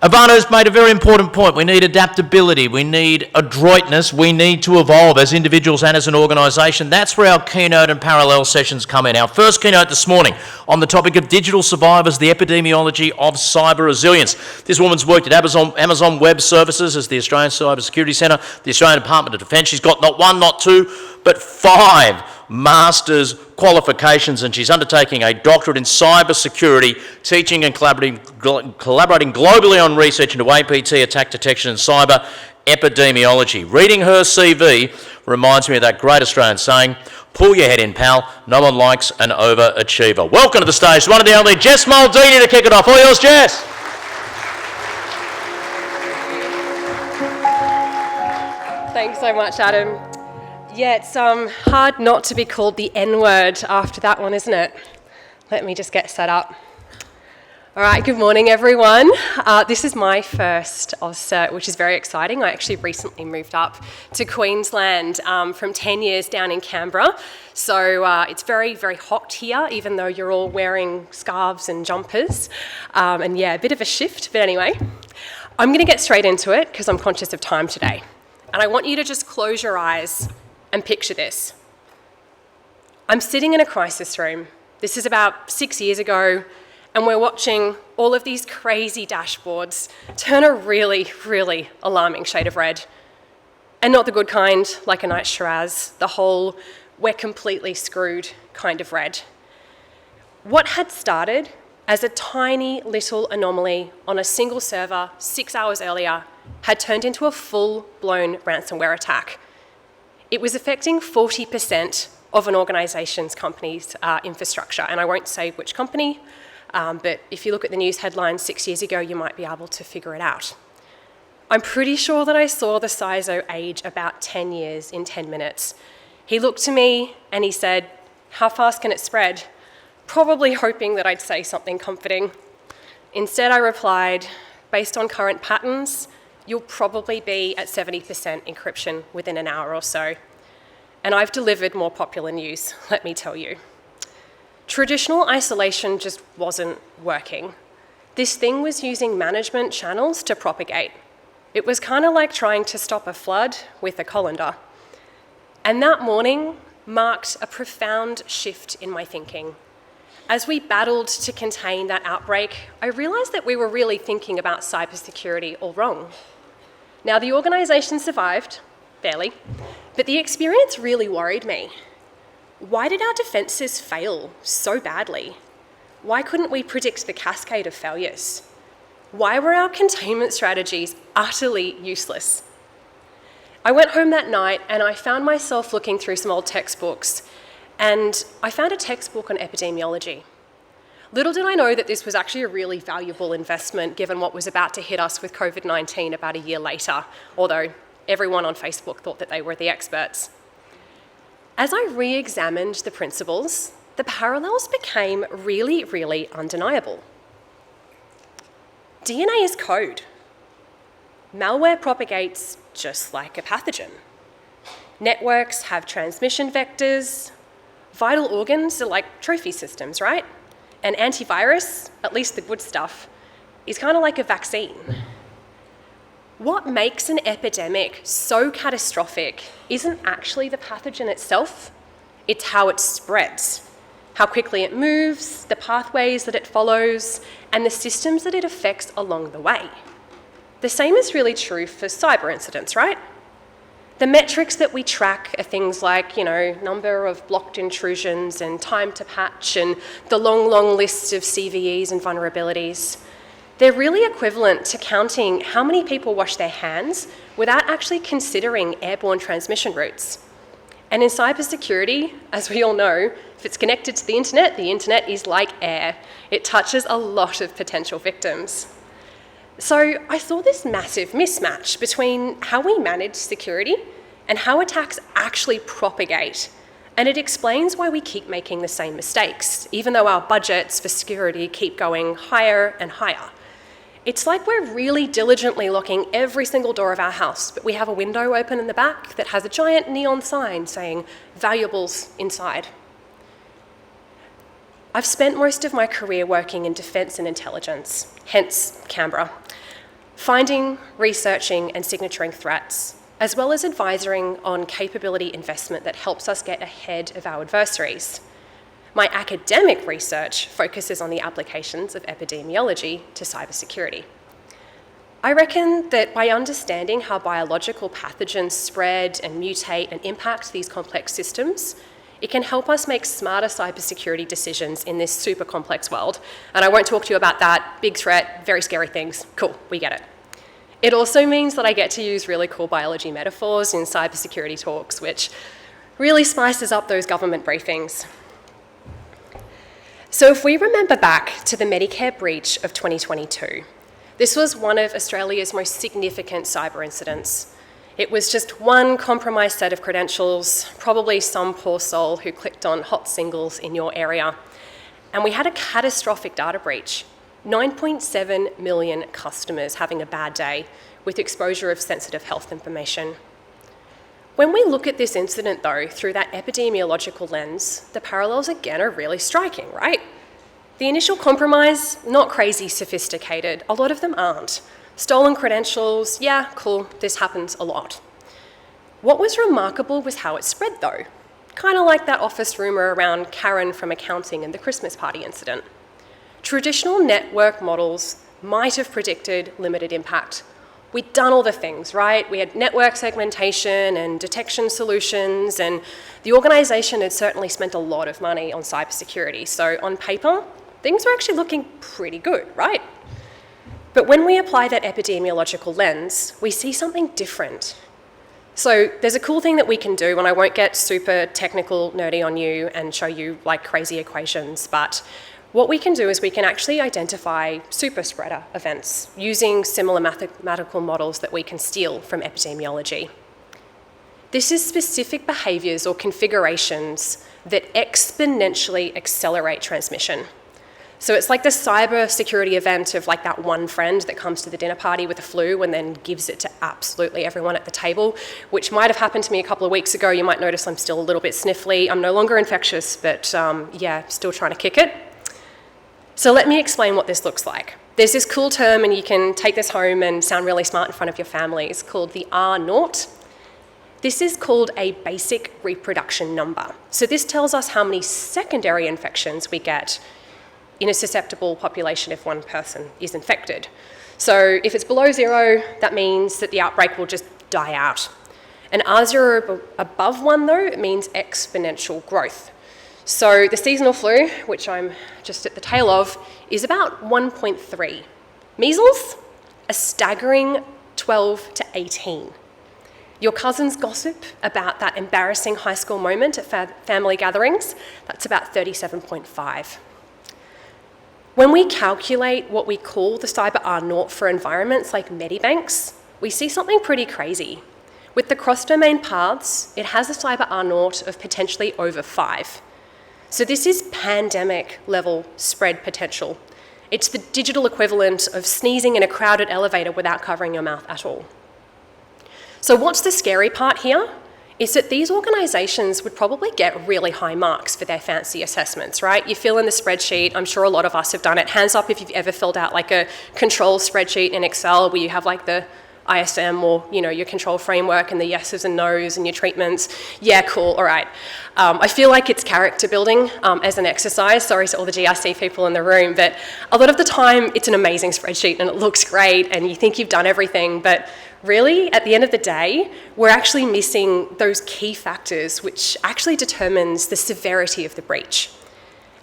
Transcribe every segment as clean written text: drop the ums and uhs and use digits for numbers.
Ivano's made a very important point. We need adaptability, we need adroitness, we need to evolve as individuals and as an organisation. That's where our keynote and parallel sessions come in. Our first keynote this morning on the topic of digital survivors, the epidemiology of cyber resilience. This woman's worked at Amazon Web Services as the Australian Cyber Security Centre, the Australian Department of Defence. She's got not one, not two, but 5 master's qualifications, and she's undertaking a doctorate in cyber security, teaching and collaborating globally on research into APT, attack detection, and cyber epidemiology. Reading her CV reminds me of that great Australian saying, pull your head in, pal, no one likes an overachiever. Welcome to the stage, one of the only, Jess Modini, to kick it off. All yours, Jess. Thanks so much, Adam. Yeah, it's hard not to be called the N-word after that one, isn't it? Let me just get set up. All right, good morning, everyone. This is my first AUSCERT, which is very exciting. I actually recently moved up to Queensland from 10 years down in Canberra. So it's very, very hot here, even though you're all wearing scarves and jumpers. And yeah, a bit of a shift, but anyway. I'm going to get straight into it because I'm conscious of time today. And I want you to just close your eyes and picture this. I'm sitting in a crisis room. This is about 6 years ago, and we're watching all of these crazy dashboards turn a really, really alarming shade of red. And not the good kind, like a night Shiraz, the whole we're completely screwed kind of red. What had started as a tiny little anomaly on a single server 6 hours earlier had turned into a full-blown ransomware attack. It was affecting 40% of an organisation's company's infrastructure, and I won't say which company, but if you look at the news headlines 6 years ago, you might be able to figure it out. I'm pretty sure that I saw the CISO age about 10 years in 10 minutes. He looked to me and he said, "How fast can it spread?" Probably hoping that I'd say something comforting. Instead, I replied, "Based on current patterns, you'll probably be at 70% encryption within an hour or so." And I've delivered more popular news, let me tell you. Traditional isolation just wasn't working. This thing was using management channels to propagate. It was kind of like trying to stop a flood with a colander. And that morning marked a profound shift in my thinking. As we battled to contain that outbreak, I realised that we were really thinking about cybersecurity all wrong. Now, the organisation survived, barely, but the experience really worried me. Why did our defences fail so badly? Why couldn't we predict the cascade of failures? Why were our containment strategies utterly useless? I went home that night and I found myself looking through some old textbooks, and I found a textbook on epidemiology. Little did I know that this was actually a really valuable investment given what was about to hit us with COVID-19 about a year later, although everyone on Facebook thought that they were the experts. As I re-examined the principles, the parallels became really, really undeniable. DNA is code. Malware propagates just like a pathogen. Networks have transmission vectors. Vital organs are like trophy systems, right? An antivirus, at least the good stuff, is kind of like a vaccine. What makes an epidemic so catastrophic isn't actually the pathogen itself, it's how it spreads, how quickly it moves, the pathways that it follows, and the systems that it affects along the way. The same is really true for cyber incidents, right? The metrics that we track are things like, number of blocked intrusions and time to patch and the long, long lists of CVEs and vulnerabilities. They're really equivalent to counting how many people wash their hands without actually considering airborne transmission routes. And in cybersecurity, as we all know, if it's connected to the internet is like air. It touches a lot of potential victims. So I saw this massive mismatch between how we manage security and how attacks actually propagate. And it explains why we keep making the same mistakes, even though our budgets for security keep going higher and higher. It's like we're really diligently locking every single door of our house, but we have a window open in the back that has a giant neon sign saying valuables inside. I've spent most of my career working in defence and intelligence, hence Canberra. finding, researching, and signaturing threats, as well as advising on capability investment that helps us get ahead of our adversaries. My academic research focuses on the applications of epidemiology to cybersecurity. I reckon that by understanding how biological pathogens spread and mutate and impact these complex systems, it can help us make smarter cybersecurity decisions in this super complex world. And I won't talk to you about that. Big threat, very scary things. Cool, we get it. It also means that I get to use really cool biology metaphors in cybersecurity talks, which really spices up those government briefings. So if we remember back to the Medicare breach of 2022, this was one of Australia's most significant cyber incidents. It was just one compromised set of credentials, probably some poor soul who clicked on hot singles in your area. And we had a catastrophic data breach. 9.7 million customers having a bad day with exposure of sensitive health information. When we look at this incident, though, through that epidemiological lens, the parallels again are really striking, right? The initial compromise, not crazy sophisticated. A lot of them aren't. Stolen credentials, yeah, cool, this happens a lot. What was remarkable was how it spread, though. Kind of like that office rumour around Karen from accounting and the Christmas party incident. Traditional network models might have predicted limited impact. We'd done all the things, right? We had network segmentation and detection solutions, and the organisation had certainly spent a lot of money on cybersecurity. So on paper, things were actually looking pretty good, right? But when we apply that epidemiological lens, we see something different. So there's a cool thing that we can do, and I won't get super technical nerdy on you and show you like crazy equations, but what we can do is we can actually identify super spreader events using similar mathematical models that we can steal from epidemiology. This is specific behaviours or configurations that exponentially accelerate transmission. So it's like the cyber security event of like that one friend that comes to the dinner party with the flu and then gives it to absolutely everyone at the table, which might have happened to me a couple of weeks ago. You might notice I'm still a little bit sniffly. I'm no longer infectious, but yeah, still trying to kick it. So let me explain what this looks like. There's this cool term, and you can take this home and sound really smart in front of your family. It's called the R0. This is called a basic reproduction number. So this tells us how many secondary infections we get in a susceptible population if one person is infected. So if it's below 0, that means that the outbreak will just die out. And R0 above 1, though, it means exponential growth. So the seasonal flu, which I'm just at the tail of, is about 1.3. Measles, a staggering 12 to 18. Your cousins gossip about that embarrassing high school moment at family gatherings, that's about 37.5. When we calculate what we call the cyber R0 for environments like Medibanks, we see something pretty crazy. With the cross-domain paths, it has a cyber R0 of potentially over 5. So this is pandemic level spread potential. It's the digital equivalent of sneezing in a crowded elevator without covering your mouth at all. So what's the scary part here? Is that these organisations would probably get really high marks for their fancy assessments, right? You fill in the spreadsheet. I'm sure a lot of us have done it. Hands up if you've ever filled out like a control spreadsheet in Excel where you have like the ISM or, you know, your control framework and the yeses and nos and your treatments. Yeah, cool, all right. I feel like it's character building as an exercise. Sorry to all the GRC people in the room, but a lot of the time it's an amazing spreadsheet and it looks great and you think you've done everything, but really, at the end of the day, we're actually missing those key factors which actually determines the severity of the breach.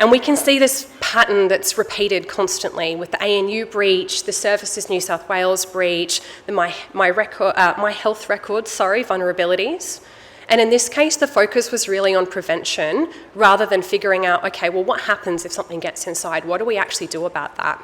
And we can see this pattern that's repeated constantly with the ANU breach, the Services New South Wales breach, the My Health Record, vulnerabilities. And in this case, the focus was really on prevention rather than figuring out, okay, well, what happens if something gets inside? What do we actually do about that?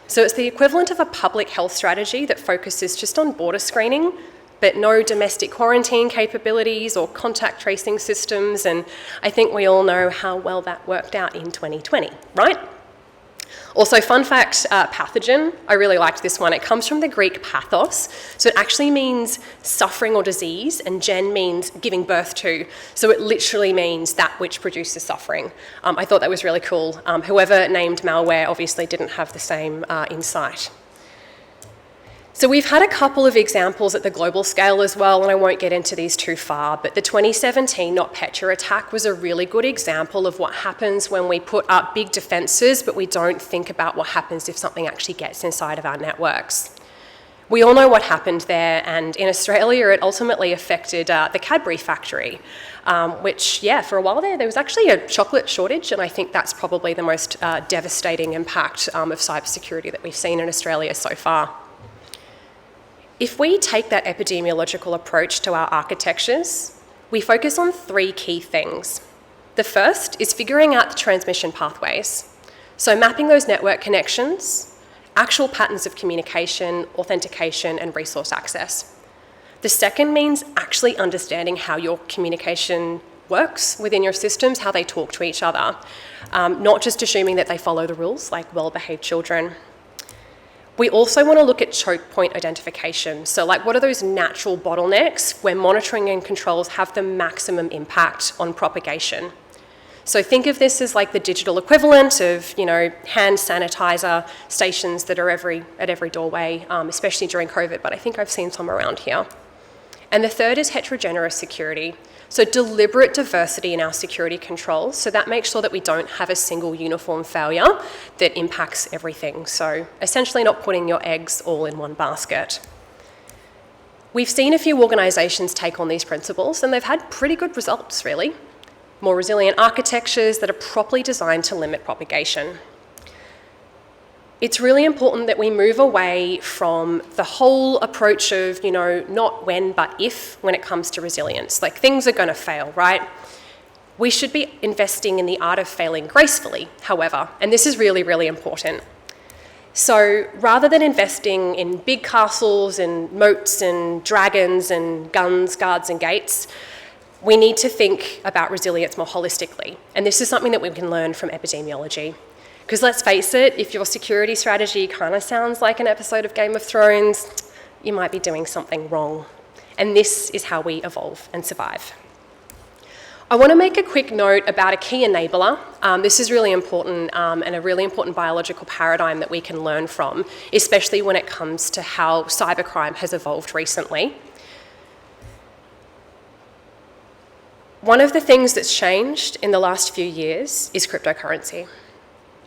So it's the equivalent of a public health strategy that focuses just on border screening, but no domestic quarantine capabilities or contact tracing systems, and I think we all know how well that worked out in 2020, right? Also, fun fact, pathogen, I really liked this one. It comes from the Greek pathos, so it actually means suffering or disease, and gen means giving birth to, so it literally means that which produces suffering. I thought that was really cool. Whoever named malware obviously didn't have the same insight. So we've had a couple of examples at the global scale as well, and I won't get into these too far, but the 2017 NotPetya attack was a really good example of what happens when we put up big defences, but we don't think about what happens if something actually gets inside of our networks. We all know what happened there, and in Australia it ultimately affected the Cadbury factory, which, for a while there was actually a chocolate shortage, and I think that's probably the most devastating impact of cybersecurity that we've seen in Australia so far. If we take that epidemiological approach to our architectures, we focus on 3 key things. The first is figuring out the transmission pathways, so mapping those network connections, actual patterns of communication, authentication, and resource access. The second means actually understanding how your communication works within your systems, how they talk to each other, not just assuming that they follow the rules like well-behaved children. We also want to look at choke point identification. So what are those natural bottlenecks where monitoring and controls have the maximum impact on propagation? So think of this as the digital equivalent of, hand sanitizer stations that are at every doorway, especially during COVID, but I think I've seen some around here. And the third is heterogeneous security. So deliberate diversity in our security controls, so that makes sure that we don't have a single uniform failure that impacts everything. So essentially not putting your eggs all in one basket. We've seen a few organisations take on these principles, and they've had pretty good results, really. More resilient architectures that are properly designed to limit propagation. It's really important that we move away from the whole approach of, not when, but if, when it comes to resilience. Things are going to fail, right? We should be investing in the art of failing gracefully, however, and this is really, really important. So rather than investing in big castles and moats and dragons and guns, guards and gates, we need to think about resilience more holistically. And this is something that we can learn from epidemiology. Because let's face it, if your security strategy kind of sounds like an episode of Game of Thrones, you might be doing something wrong. And this is how we evolve and survive. I want to make a quick note about a key enabler. This is really important and a really important biological paradigm that we can learn from, especially when it comes to how cybercrime has evolved recently. One of the things that's changed in the last few years is cryptocurrency,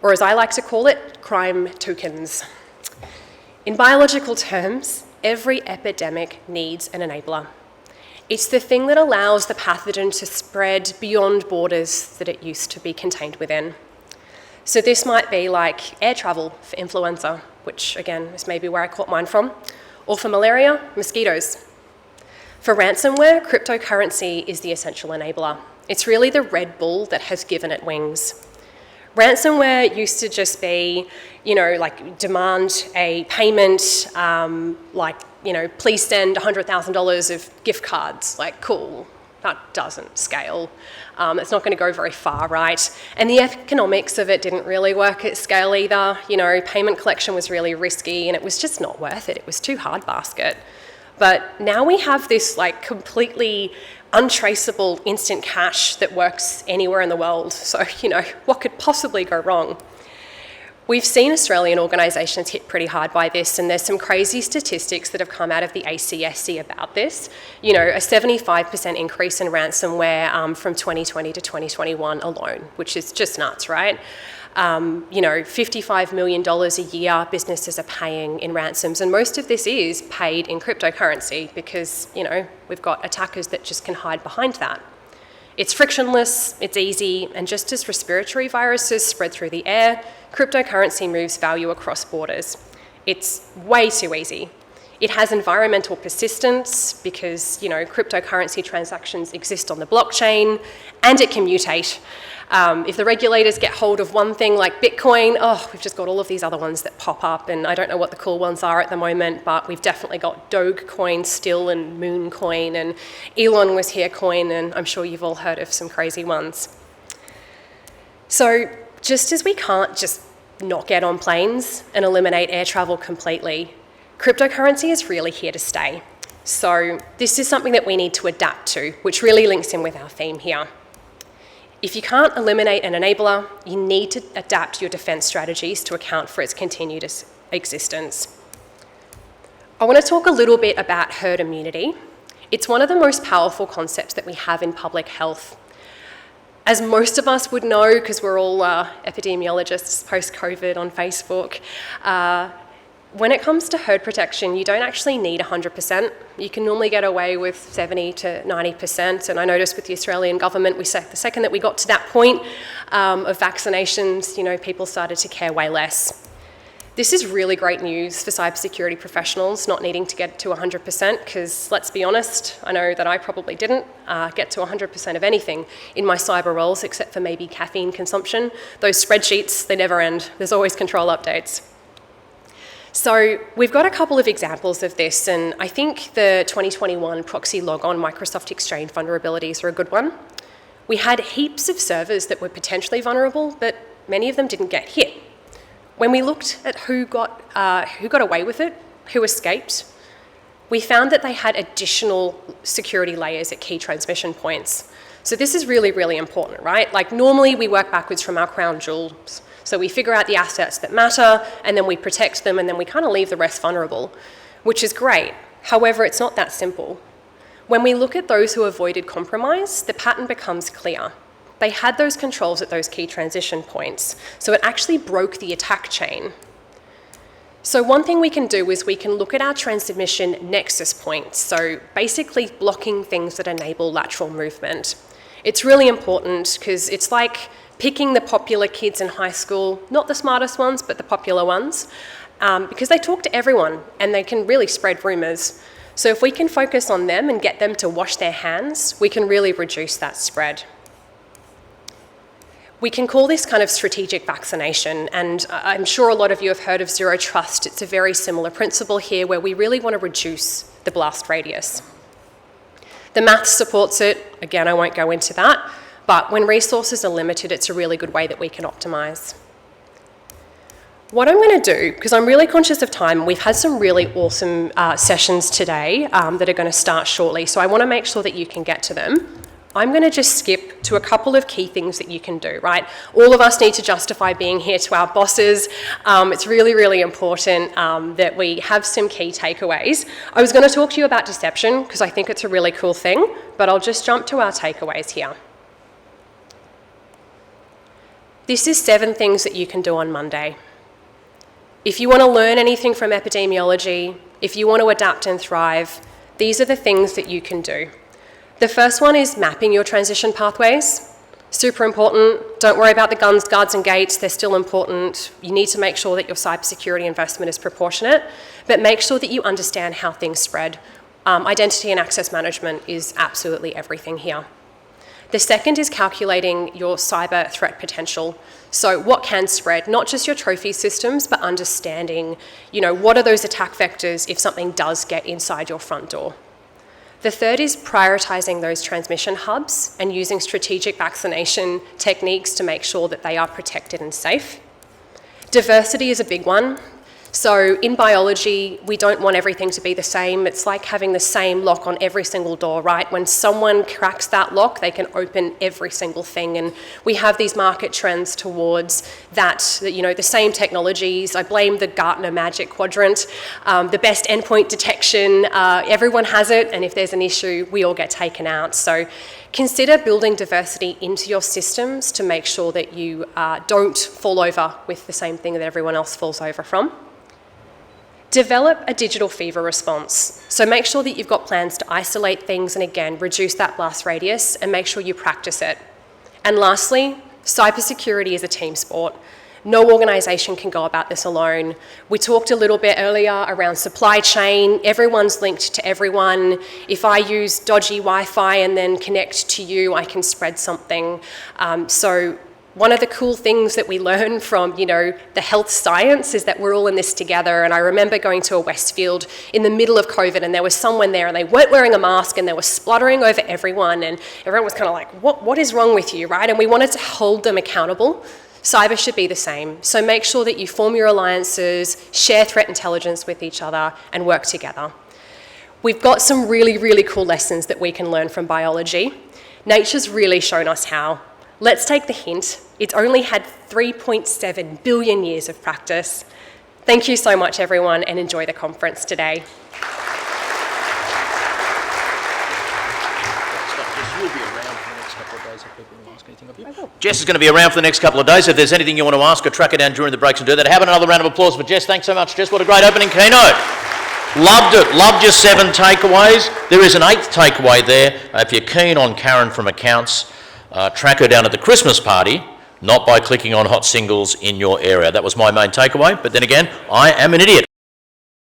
or as I like to call it, crime tokens. In biological terms, every epidemic needs an enabler. It's the thing that allows the pathogen to spread beyond borders that it used to be contained within. So this might be like air travel for influenza, which again is maybe where I caught mine from, or for malaria, mosquitoes. For ransomware, cryptocurrency is the essential enabler. It's really the Red Bull that has given it wings. Ransomware used to just be, demand a payment, please send $100,000 of gift cards. Cool, that doesn't scale. It's not going to go very far, right? And the economics of it didn't really work at scale either. Payment collection was really risky and it was just not worth it. It was too hard basket. But now we have this completely untraceable instant cash that works anywhere in the world. So, what could possibly go wrong? We've seen Australian organisations hit pretty hard by this, and there's some crazy statistics that have come out of the ACSC about this. A 75% increase in ransomware from 2020 to 2021 alone, which is just nuts, right? $55 million a year businesses are paying in ransoms, and most of this is paid in cryptocurrency because, we've got attackers that just can hide behind that. It's frictionless, it's easy, and just as respiratory viruses spread through the air, cryptocurrency moves value across borders. It's way too easy. It has environmental persistence because, cryptocurrency transactions exist on the blockchain, and it can mutate. If the regulators get hold of one thing like Bitcoin, we've just got all of these other ones that pop up, and I don't know what the cool ones are at the moment, but we've definitely got Dogecoin still, and Mooncoin, and Elon was here coin, and I'm sure you've all heard of some crazy ones. So just as we can't just not get on planes and eliminate air travel completely, cryptocurrency is really here to stay. So this is something that we need to adapt to, which really links in with our theme here. If you can't eliminate an enabler, you need to adapt your defence strategies to account for its continued existence. I want to talk a little bit about herd immunity. It's one of the most powerful concepts that we have in public health. As most of us would know, because we're all epidemiologists post-COVID on Facebook, when it comes to herd protection, you don't actually need 100%. You can normally get away with 70 to 90%. And I noticed with the Australian government, the second that we got to that point of vaccinations, people started to care way less. This is really great news for cybersecurity professionals not needing to get to 100%, because let's be honest, I know that I probably didn't get to 100% of anything in my cyber roles, except for maybe caffeine consumption. Those spreadsheets, they never end. There's always control updates. So we've got a couple of examples of this, and I think the 2021 proxy logon Microsoft Exchange vulnerabilities are a good one. We had heaps of servers that were potentially vulnerable, but many of them didn't get hit. When we looked at who got away with it, who escaped, we found that they had additional security layers at key transmission points. So this is really, really important, right? Like normally we work backwards from our crown jewels. So we figure out the assets that matter, and then we protect them, and then we kind of leave the rest vulnerable, which is great. However, it's not that simple. When we look at those who avoided compromise, the pattern becomes clear. They had those controls at those key transition points, so it actually broke the attack chain. So one thing we can do is we can look at our transmission nexus points, so basically blocking things that enable lateral movement. It's really important because it's like picking the popular kids in high school, not the smartest ones, but the popular ones, because they talk to everyone and they can really spread rumours. So if we can focus on them and get them to wash their hands, we can really reduce that spread. We can call this kind of strategic vaccination, and I'm sure a lot of you have heard of zero trust. It's a very similar principle here where we really want to reduce the blast radius. The maths supports it. Again, I won't go into that, but when resources are limited, it's a really good way that we can optimise. What I'm going to do, because I'm really conscious of time, we've had some really awesome sessions today that are going to start shortly, so I want to make sure that you can get to them. I'm going to just skip to a couple of key things that you can do, right? All of us need to justify being here to our bosses. It's really, really important that we have some key takeaways. I was going to talk to you about deception because I think it's a really cool thing, but I'll just jump to our takeaways here. This is 7 things that you can do on Monday. If you want to learn anything from epidemiology, if you want to adapt and thrive, these are the things that you can do. The first one is mapping your transition pathways. Super important. Don't worry about the guns, guards and gates. They're still important. You need to make sure that your cybersecurity investment is proportionate, but make sure that you understand how things spread. Identity and access management is absolutely everything here. The second is calculating your cyber threat potential. So what can spread, not just your trophy systems, but understanding, what are those attack vectors if something does get inside your front door. The third is prioritising those transmission hubs and using strategic vaccination techniques to make sure that they are protected and safe. Diversity is a big one. So in biology, we don't want everything to be the same. It's like having the same lock on every single door, right? When someone cracks that lock, they can open every single thing. And we have these market trends towards that the same technologies. I blame the Gartner Magic Quadrant. The best endpoint detection, everyone has it. And if there's an issue, we all get taken out. So consider building diversity into your systems to make sure that you don't fall over with the same thing that everyone else falls over from. Develop a digital fever response. So make sure that you've got plans to isolate things and again, reduce that blast radius and make sure you practice it. And lastly, cybersecurity is a team sport. No organisation can go about this alone. We talked a little bit earlier around supply chain. Everyone's linked to everyone. If I use dodgy Wi-Fi and then connect to you, I can spread something. So one of the cool things that we learn from, the health science is that we're all in this together. And I remember going to a Westfield in the middle of COVID and there was someone there and they weren't wearing a mask and they were spluttering over everyone and everyone was kind of like, what is wrong with you, right? And we wanted to hold them accountable. Cyber should be the same. So make sure that you form your alliances, share threat intelligence with each other and work together. We've got some really, really cool lessons that we can learn from biology. Nature's really shown us how. Let's take the hint. It's only had 3.7 billion years of practice. Thank you so much, everyone, and enjoy the conference today. Jess is going to be around for the next couple of days. If there's anything you want to ask her, track her down during the breaks and do that. Have another round of applause for Jess. Thanks so much, Jess. What a great opening keynote. Loved it. Loved your 7 takeaways. There is an 8th takeaway there. If you're keen on Karen from accounts, track her down at the Christmas party, not by clicking on hot singles in your area. That was my main takeaway. But then again, I am an idiot.